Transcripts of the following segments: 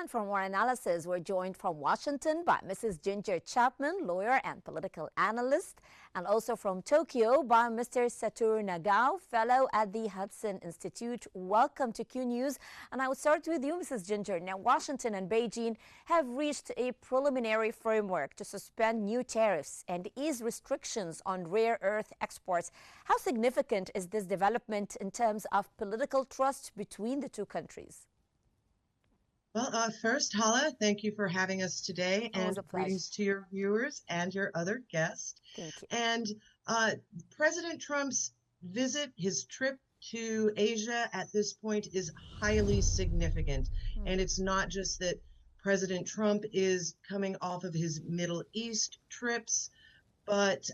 And for more analysis, we're joined from Washington by Mrs. Ginger Chapman, lawyer and political analyst, and also from Tokyo by Mr. Satoru Nagao, fellow at the Hudson Institute. Welcome to Q News. And I will start with you, Mrs. Ginger. Now, Washington and Beijing have reached a preliminary framework to suspend new tariffs and ease restrictions on rare earth exports. How significant is this development in terms of political trust between the two countries? Well, first, Hala, thank you for having us today, Always and a pleasure. greetings to your viewers and your other guests. Thank you. And President Trump's visit, his trip to Asia at this point is highly significant. And it's not just that President Trump is coming off of his Middle East trips, but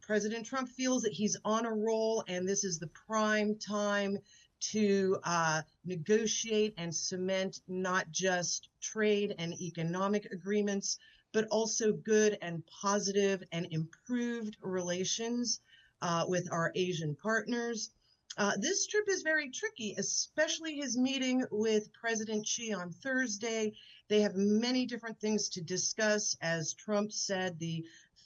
President Trump feels that he's on a roll, and this is the prime time to negotiate and cement not just trade and economic agreements, but also good and positive and improved relations with our Asian partners. This trip is very tricky, especially his meeting with President Xi on Thursday. They have many different things to discuss. As Trump said, the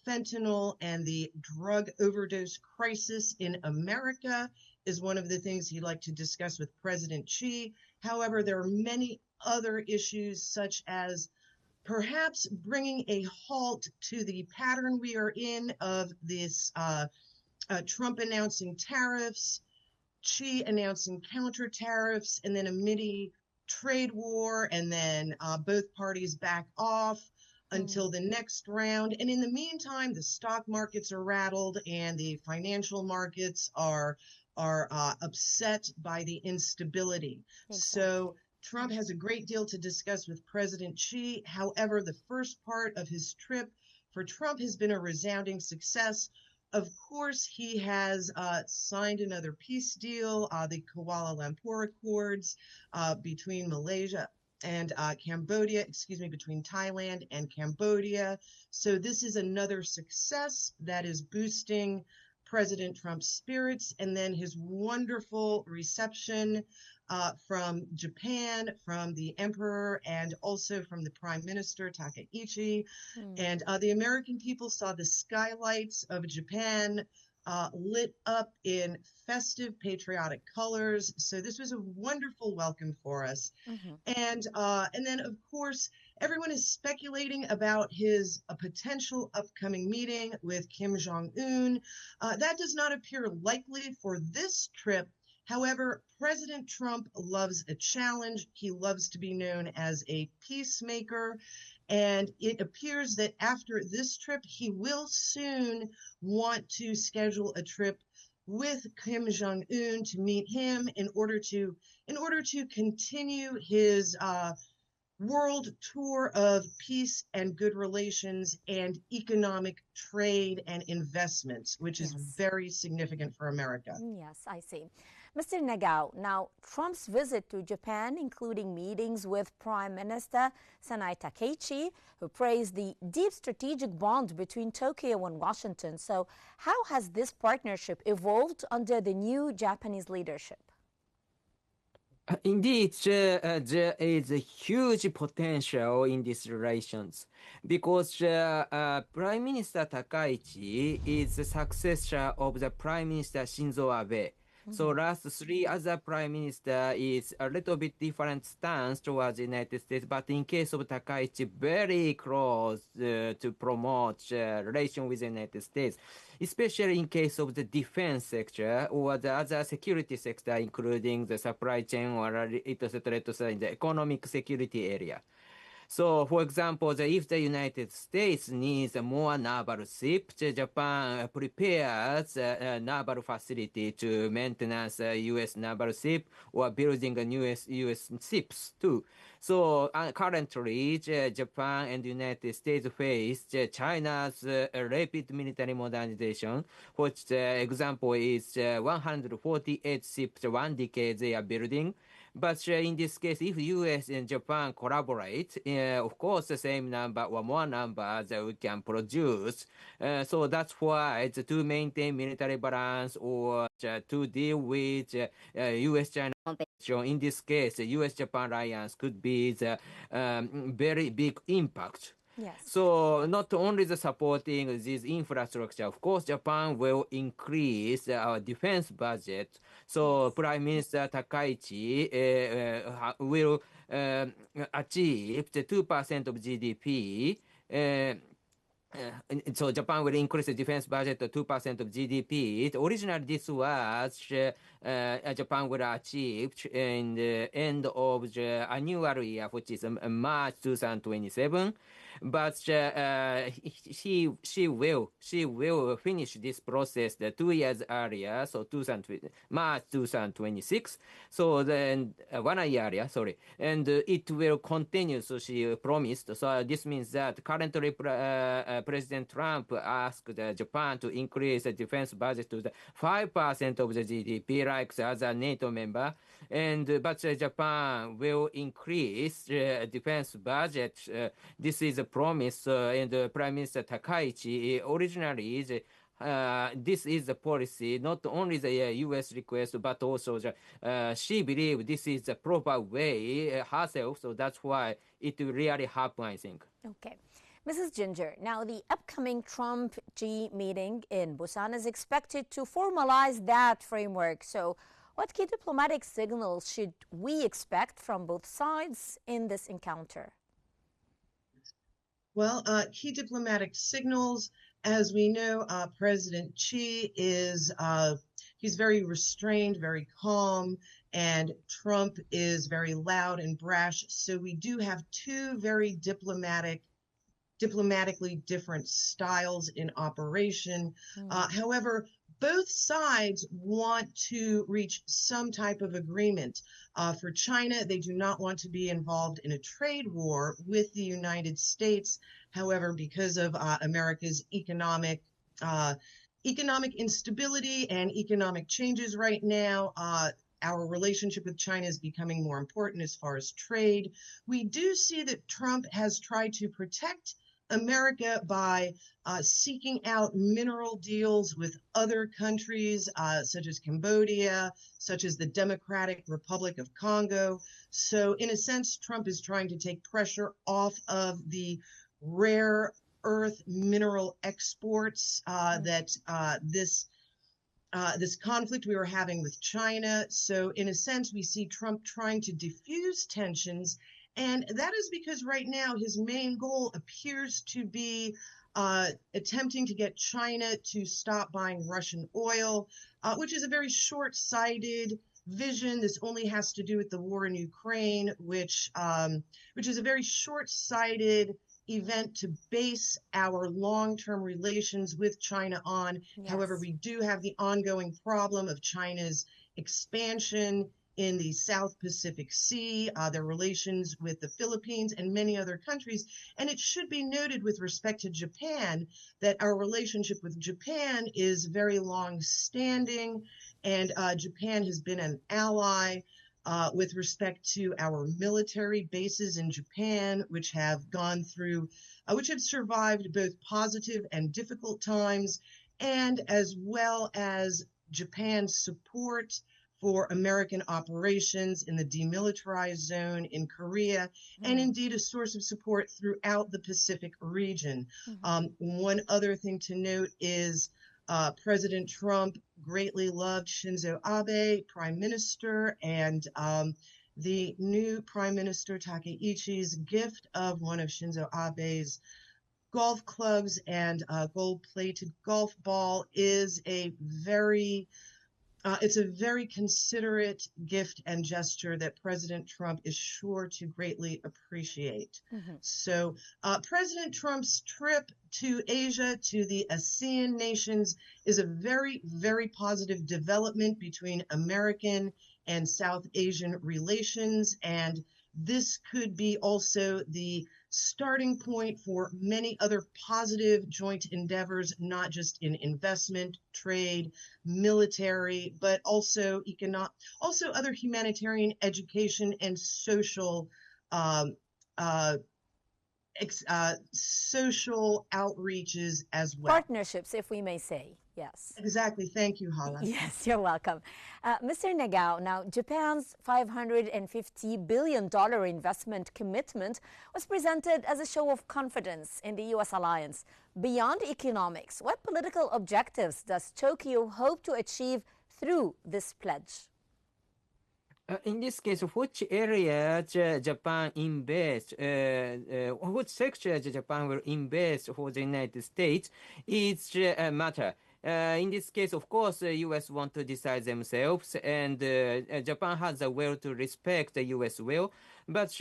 fentanyl and the drug overdose crisis in America is one of the things he'd like to discuss with President Xi. However, there are many other issues, such as perhaps bringing a halt to the pattern we are in of this Trump announcing tariffs, Xi announcing counter tariffs, and then a mini trade war, and then both parties back off until the next round. And in the meantime, the stock markets are rattled and the financial markets are upset by the instability. Exactly. So Trump has a great deal to discuss with President Xi. However, the first part of his trip for Trump has been a resounding success. Of course, he has signed another peace deal, the Kuala Lumpur Accords between Malaysia and Cambodia, between Thailand and Cambodia. So this is another success that is boosting President Trump's spirits. And then his wonderful reception from Japan, from the emperor, and also from the prime minister, Takaichi. And the American people saw the skylights of Japan lit up in festive patriotic colors. So this was a wonderful welcome for us. And then, of course, everyone is speculating about his potential upcoming meeting with Kim Jong-un. That does not appear likely for this trip. However, President Trump loves a challenge. He loves to be known as a peacemaker. And it appears that after this trip, he will soon want to schedule a trip with Kim Jong-un to meet him in order to continue his world tour of peace and good relations and economic trade and investments, which is very significant for America. Yes, I see. Mr. Nagao, now Trump's visit to Japan, including meetings with Prime Minister Sanai Takaichi, who praised the deep strategic bond between Tokyo and Washington. So how has this partnership evolved under the new Japanese leadership? Indeed, there is a huge potential in these relations because Prime Minister Takaichi is the successor of the Prime Minister Shinzo Abe. So last three other prime minister is a little bit different stance towards the United States, but in case of Takaichi, very close to promote relation with the United States, especially in case of the defense sector or the other security sector, including the supply chain or etc. in the economic security area. So, for example, if the United States needs more naval ships, Japan prepares a naval facility to maintenance U.S. naval ship or building a new U.S. ships too. So currently, Japan and the United States face China's rapid military modernization, which example is 148 ships 1 decade they are building. But in this case, if US and Japan collaborate, of course, the same number or more numbers that we can produce. So that's why to maintain military balance or to deal with US-China competition, in this case, the US-Japan alliance could be the very big impact. Yes. So not only the supporting this infrastructure, of course, Japan will increase our defense budget. So Yes. Prime Minister Takaichi will achieve the 2% of GDP. So Japan will increase the defense budget to 2% of GDP. Originally, this was Japan will achieve in the end of the annual year, which is March 2027. But she will finish this process 2 years earlier, so March 2026. So then 1 year earlier, sorry, and it will continue. So she promised. So this means that currently President Trump asked Japan to increase the defense budget to the 5% of the GDP, like the other NATO member. And but Japan will increase defense budget. This is a promise, and Prime Minister Takaichi originally is. This is the policy, not only the U.S. request, but also she believes this is the proper way herself. So that's why it will really happen, I think. Okay. Mrs. Ginger, now the upcoming Trump-Xi meeting in Busan is expected to formalize that framework. So what key diplomatic signals should we expect from both sides in this encounter? Well, key diplomatic signals, as we know, President Xi is he's very restrained, very calm, and Trump is very loud and brash. So we do have two very diplomatically different styles in operation. However, both sides want to reach some type of agreement. For China, they do not want to be involved in a trade war with the United States. However, because of America's economic instability and economic changes right now, our relationship with China is becoming more important as far as trade. We do see that Trump has tried to protect America by seeking out mineral deals with other countries, such as Cambodia, such as the Democratic Republic of Congo. So in a sense, Trump is trying to take pressure off of the rare earth mineral exports that this conflict we were having with China. So in a sense, we see Trump trying to diffuse tensions. And that is because right now his main goal appears to be attempting to get China to stop buying Russian oil, which is a very short-sighted vision. This only has to do with the war in Ukraine, which is a very short-sighted event to base our long-term relations with China on. Yes. However, we do have the ongoing problem of China's expansion in the South Pacific Sea, their relations with the Philippines and many other countries. And it should be noted with respect to Japan that our relationship with Japan is very long-standing, and Japan has been an ally with respect to our military bases in Japan, which have survived both positive and difficult times, and as well as Japan's support for American operations in the demilitarized zone in Korea, and indeed a source of support throughout the Pacific region. One other thing to note is President Trump greatly loved Shinzo Abe, Prime Minister, and the new Prime Minister Takaichi's gift of one of Shinzo Abe's golf clubs and a gold-plated golf ball is it's a very considerate gift and gesture that President Trump is sure to greatly appreciate. So President Trump's trip to Asia, to the ASEAN nations, is a very, very positive development between American and South Asian relations. And this could be also the starting point for many other positive joint endeavors, not just in investment, trade, military, but also also other humanitarian, education, and social um, uh, social outreaches as well. Partnerships, if we may say. Yes. Exactly. Thank you, Hala. Yes, you're welcome. Mr. Nagao, now Japan's $550 billion investment commitment was presented as a show of confidence in the U.S. alliance. Beyond economics, what political objectives does Tokyo hope to achieve through this pledge? In this case, which area Japan invest, which sector Japan will invest for the United States is a matter. In this case, of course, the U.S. want to decide themselves, and Japan has a will to respect the U.S. will. But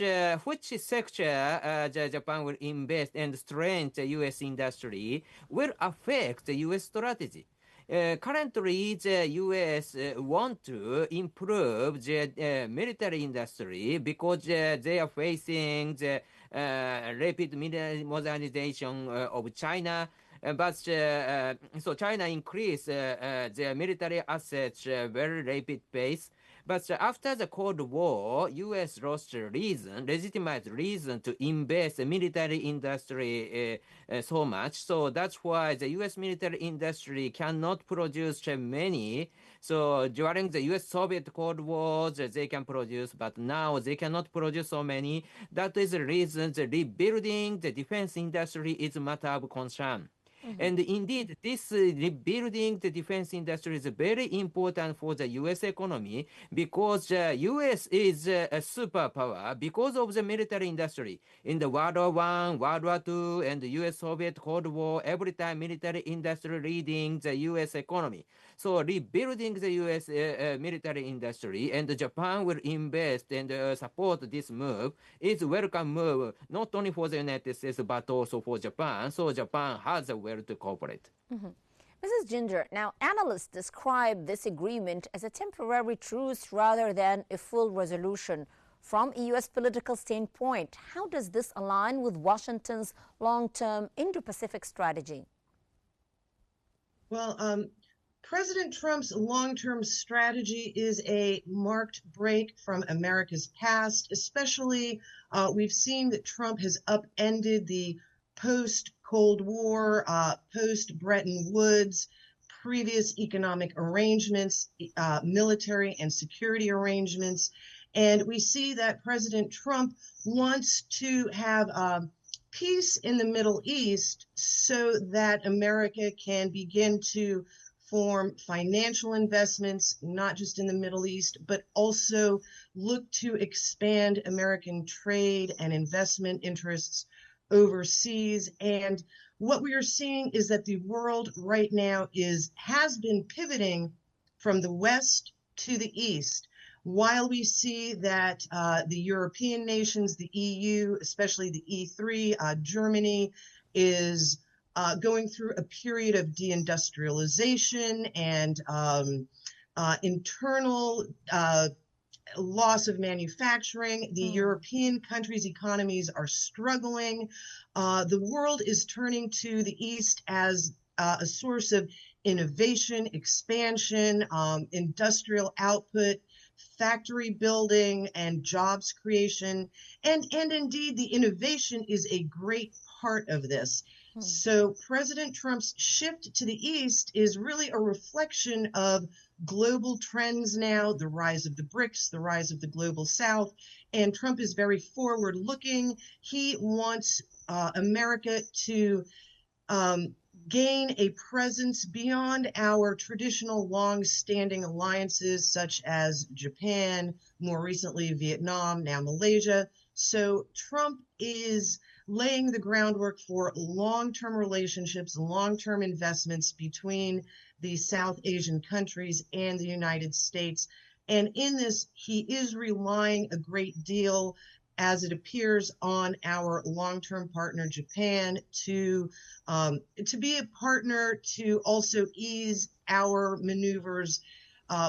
which sector Japan will invest and strengthen the U.S. industry will affect the U.S. strategy. Currently, the U.S. Want to improve the military industry because they are facing the rapid modernization of China. So China increased their military assets very rapid pace. But after the Cold War, U.S. lost legitimate reason to invest in military industry so much. So that's why the U.S. military industry cannot produce many. So during the U.S.-Soviet Cold War, they can produce, but now they cannot produce so many. That is the reason the rebuilding the defense industry is a matter of concern. And indeed, this rebuilding the defense industry is very important for the U.S. economy because the U.S. is a superpower because of the military industry. In the World War I, World War II, and the U.S.-Soviet Cold War, every time military industry leading the U.S. economy. So rebuilding the U.S. Military industry and Japan will invest and support this move is a welcome move, not only for the United States, but also for Japan. So Japan has a will to cooperate. Mrs. Ginger, now analysts describe this agreement as a temporary truce rather than a full resolution. From a U.S. political standpoint, how does this align with Washington's long-term Indo-Pacific strategy? Well, President Trump's long-term strategy is a marked break from America's past, especially we've seen that Trump has upended the post-Cold War, post-Bretton Woods, previous economic arrangements, military and security arrangements. And we see that President Trump wants to have peace in the Middle East so that America can begin to form financial investments, not just in the Middle East, but also look to expand American trade and investment interests overseas. And what we are seeing is that the world right now has been pivoting from the West to the East. While we see that the European nations, the EU, especially the E3, Germany, is going through a period of deindustrialization and internal loss of manufacturing. The European countries' economies are struggling. The world is turning to the East as a source of innovation, expansion, industrial output, factory building, and jobs creation. And indeed, the innovation is a great part of this. So President Trump's shift to the East is really a reflection of global trends now, the rise of the BRICS, the rise of the global South, and Trump is very forward-looking. He wants America to gain a presence beyond our traditional long-standing alliances such as Japan, more recently Vietnam, now Malaysia. So Trump is laying the groundwork for long-term relationships, long-term investments between the South Asian countries and the United States. And in this, he is relying a great deal, as it appears, on our long-term partner, Japan, to be a partner to also ease our maneuvers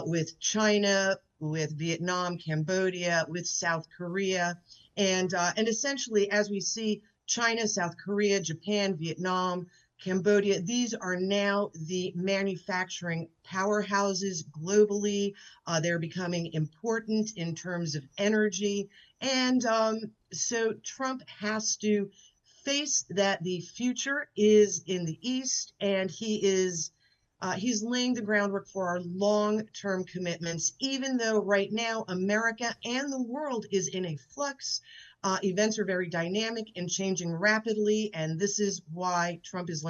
with China, with Vietnam, Cambodia, with South Korea. And essentially, as we see, China, South Korea, Japan, Vietnam, Cambodia, these are now the manufacturing powerhouses globally. They're becoming important in terms of energy. And so Trump has to face that the future is in the East, and he's laying the groundwork for our long-term commitments, even though right now America and the world is in a flux. Events are very dynamic and changing rapidly, and this is why Trump is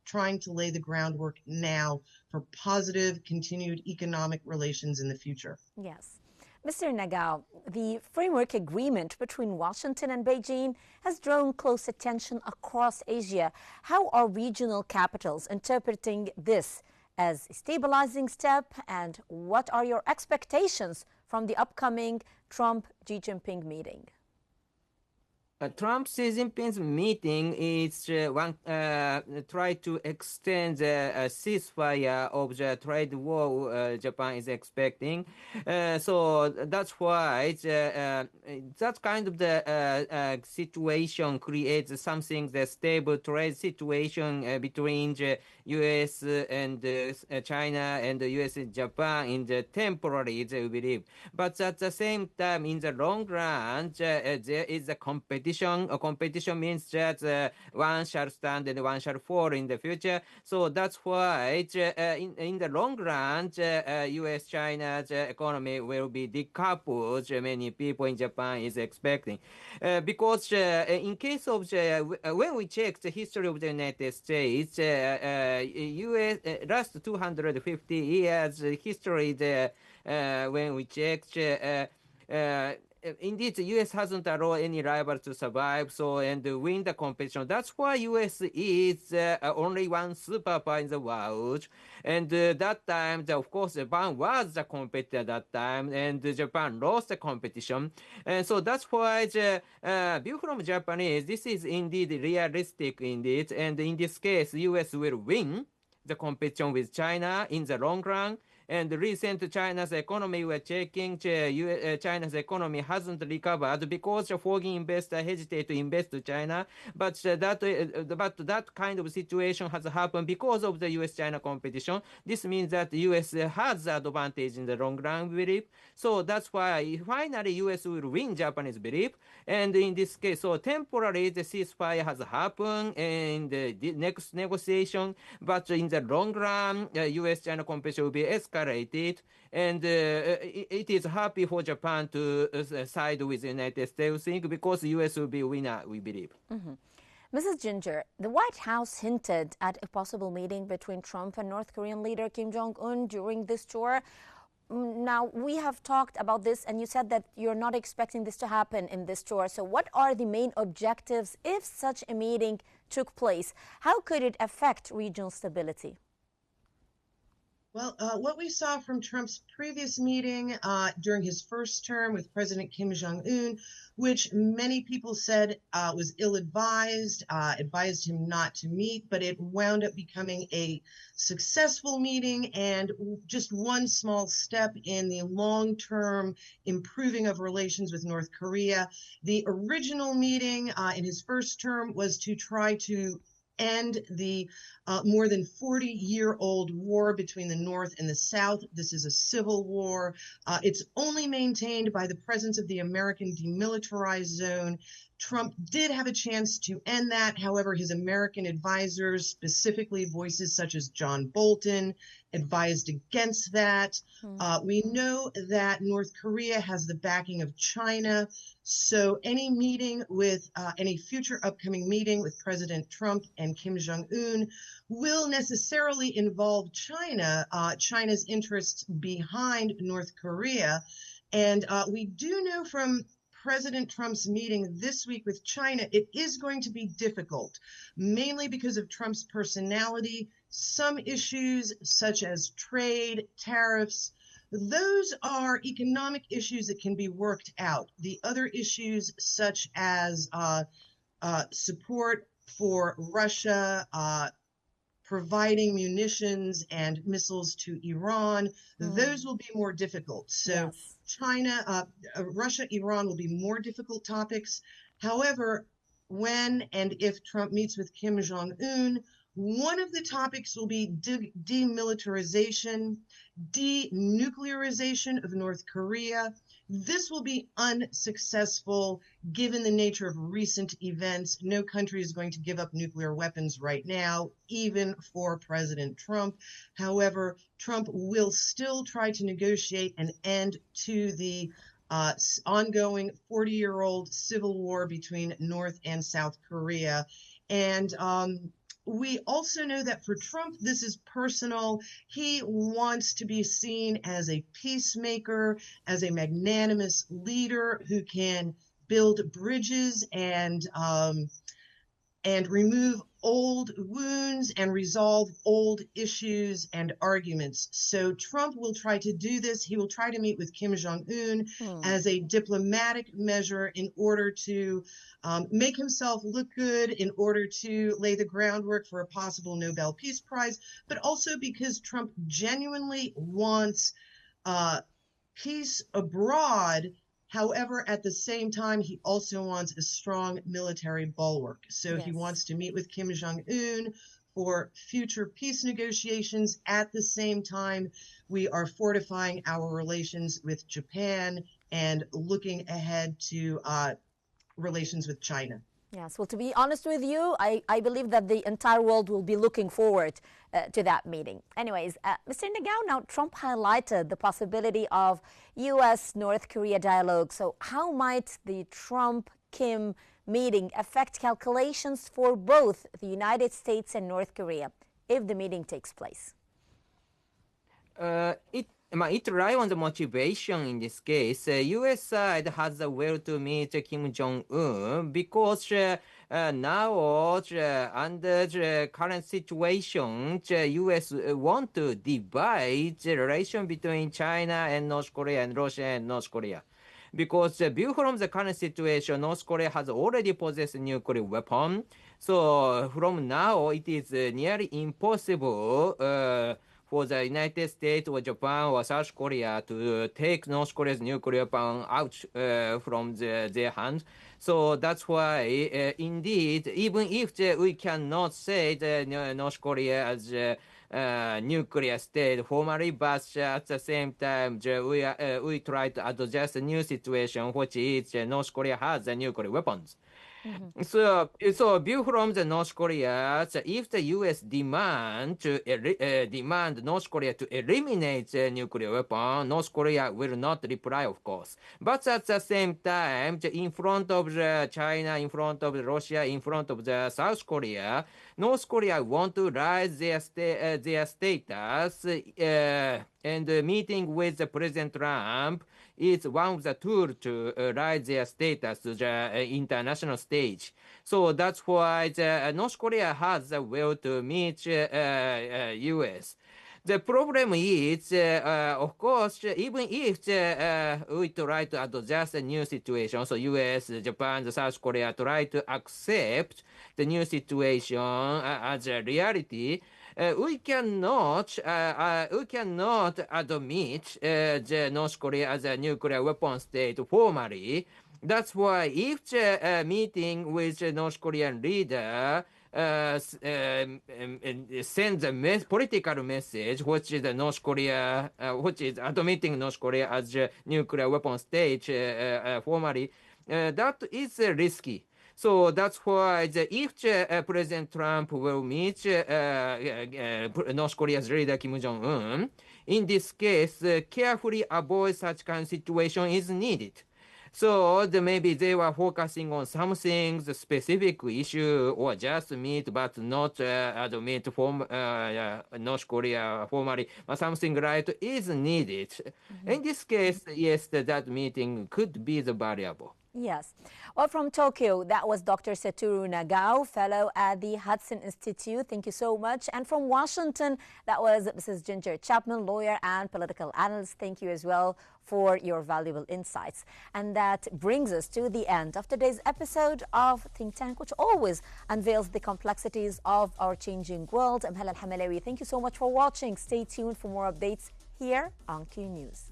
trying to lay the groundwork now for positive, continued economic relations in the future. Yes. Mr. Nagao, the framework agreement between Washington and Beijing has drawn close attention across Asia. How are regional capitals interpreting this as a stabilizing step, and what are your expectations from the upcoming Trump-Xi Jinping meeting? Trump-Xi Jinping's meeting is try to extend the ceasefire of the trade war Japan is expecting. So that's why that kind of the situation creates something the stable trade situation between the U.S. and China and the U.S. and Japan in the temporary, we believe. But at the same time, in the long run, there is a competition. Competition means that one shall stand and one shall fall in the future. So that's why in the long run, U.S.-China's economy will be decoupled. Many people in Japan is expecting. Because in case of when we check the history of the United States, U.S. Last 250 years history there, when we check indeed, the U.S. hasn't allowed any rival to survive, and win the competition. That's why U.S. is only one superpower in the world. And that time, of course, Japan was the competitor at that time, and Japan lost the competition. And so that's why the view from Japanese, this is indeed realistic indeed. And in this case, U.S. will win the competition with China in the long run. And recent China's economy, we're checking China's economy hasn't recovered because the foreign investors hesitate to invest to China. But that kind of situation has happened because of the U.S.-China competition. This means that the U.S. has the advantage in the long run, we believe. So that's why finally U.S. will win Japanese belief. And in this case, so temporarily the ceasefire has happened in the next negotiation. But in the long run, U.S.-China competition will be escalated, and it is happy for Japan to side with the United States, because the U.S. will be a winner, we believe. Mrs. Ginger, the White House hinted at a possible meeting between Trump and North Korean leader Kim Jong-un during this tour. Now, we have talked about this, and you said that you're not expecting this to happen in this tour. So what are the main objectives if such a meeting took place? How could it affect regional stability? Well, what we saw from Trump's previous meeting during his first term with President Kim Jong-un, which many people said was ill-advised, advised him not to meet, but it wound up becoming a successful meeting and just one small step in the long-term improving of relations with North Korea. The original meeting in his first term was to try to end the more than 40-year-old war between the North and the South. This is a civil war. It's only maintained by the presence of the American demilitarized zone. Trump did have a chance to end that. However, his American advisors, specifically voices such as John Bolton, advised against that. We know that North Korea has the backing of China. So any meeting with any future upcoming meeting with President Trump and Kim Jong-un will necessarily involve China, China's interests behind North Korea. And we do know from President Trump's meeting this week with China, it is going to be difficult, mainly because of Trump's personality. Some issues such as trade, tariffs, those are economic issues that can be worked out. The other issues such as support for Russia, providing munitions and missiles to Iran, those will be more difficult. So China, Russia, Iran will be more difficult topics. However, when and if Trump meets with Kim Jong-un, one of the topics will be demilitarization, denuclearization of North Korea. This will be unsuccessful given the nature of recent events. No country is going to give up nuclear weapons right now, even for President Trump. However, Trump will still try to negotiate an end to the ongoing 40-year-old civil war between North and South Korea. And we also know that for Trump, this is personal. He wants to be seen as a peacemaker, as a magnanimous leader who can build bridges and remove old wounds and resolve old issues and arguments. So Trump will try to do this. He will try to meet with Kim Jong-un as a diplomatic measure in order to make himself look good, in order to lay the groundwork for a possible Nobel Peace Prize, but also because Trump genuinely wants peace abroad. However, at the same time, he also wants a strong military bulwark. So he wants to meet with Kim Jong-un for future peace negotiations. At the same time, we are fortifying our relations with Japan and looking ahead to relations with China. Yes, well, to be honest with you, I believe that the entire world will be looking forward to that meeting. Anyways, Mr. Nagao, now Trump highlighted the possibility of U.S.-North Korea dialogue. So how might the Trump-Kim meeting affect calculations for both the United States and North Korea if the meeting takes place? It relies on the motivation in this case. U.S. side has the will to meet Kim Jong-un because now, under the current situation, the U.S. want to divide the relation between China and North Korea and Russia and North Korea. Because view from the current situation, North Korea has already possessed a nuclear weapon. So from now, it is nearly impossible for the United States or Japan or South Korea to take North Korea's nuclear weapon out from their hands. So that's why, indeed, even if we cannot say the North Korea as nuclear state formally, but at the same time, we try to adjust a new situation, which is North Korea has nuclear weapons. So view from the North Korea, if the U.S. demand North Korea to eliminate the nuclear weapon, North Korea will not reply, of course. But at the same time, in front of China, in front of Russia, in front of the South Korea, North Korea want to raise their status, and meeting with President Trump is one of the tools to raise their status to the international stage. So that's why North Korea has the will to meet U.S. The problem is, of course, even if we try to adjust a new situation, so U.S., Japan, South Korea try to accept the new situation as a reality, we cannot admit the North Korea as a nuclear weapon state formally. That's why if the meeting with the North Korean leader sends a political message, which is the North Korea, which is admitting North Korea as a nuclear weapon state formally, that is risky. So that's why if President Trump will meet North Korea's leader Kim Jong-un, in this case, carefully avoid such kind of situation is needed. So maybe they were focusing on some things, specific issue, or just meet but not admit North Korea formally. But something right is needed. In this case, yes, that meeting could be the variable. Yes. Well, from Tokyo, that was Dr. Satoru Nagao, fellow at the Hudson Institute. Thank you so much. And from Washington, that was Mrs. Ginger Chapman, lawyer and political analyst. Thank you as well for your valuable insights. And that brings us to the end of today's episode of Think Tank, which always unveils the complexities of our changing world. I'm Helen Hamalawi. Thank you so much for watching. Stay tuned for more updates here on Qnews.